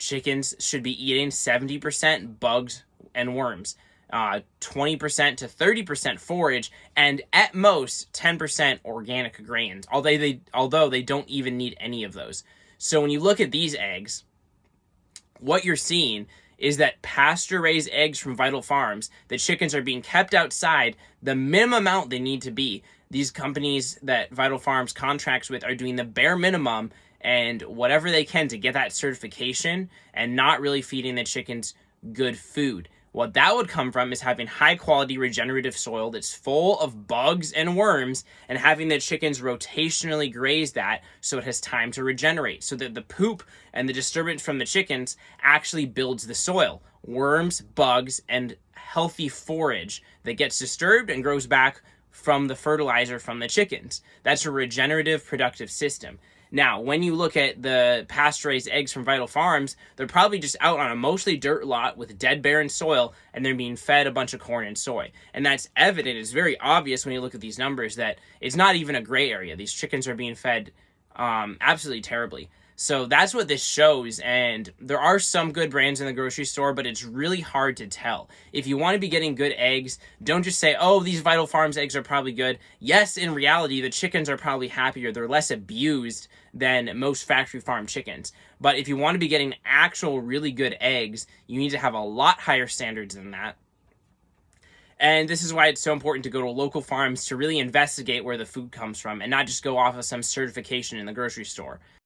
chickens should be eating 70% bugs and worms, 20% to 30% forage, and at most 10% organic grains, although they don't even need any of those. So when you look at these eggs, what you're seeing is that pasture-raised eggs from Vital Farms, the chickens are being kept outside the minimum amount they need to be. These companies that Vital Farms contracts with are doing the bare minimum and whatever they can to get that certification and not really feeding the chickens good food. What that would come from is having high-quality regenerative soil that's full of bugs and worms and having the chickens rotationally graze that so it has time to regenerate, so that the poop and the disturbance from the chickens actually builds the soil. Worms, bugs, and healthy forage that gets disturbed and grows back from the fertilizer from the chickens. That's a regenerative, productive system. Now, when you look at the pasture-raised eggs from Vital Farms, they're probably just out on a mostly dirt lot with dead, barren soil, and they're being fed a bunch of corn and soy. And that's evident. It's very obvious when you look at these numbers that it's not even a gray area. These chickens are being fed absolutely terribly. So that's what this shows, and there are some good brands in the grocery store, but it's really hard to tell. If you want to be getting good eggs, don't just say, oh, these Vital Farms eggs are probably good. Yes, in reality, the chickens are probably happier. They're less abused than most factory farm chickens. But if you want to be getting actual really good eggs, you need to have a lot higher standards than that. And this is why it's so important to go to local farms to really investigate where the food comes from and not just go off of some certification in the grocery store.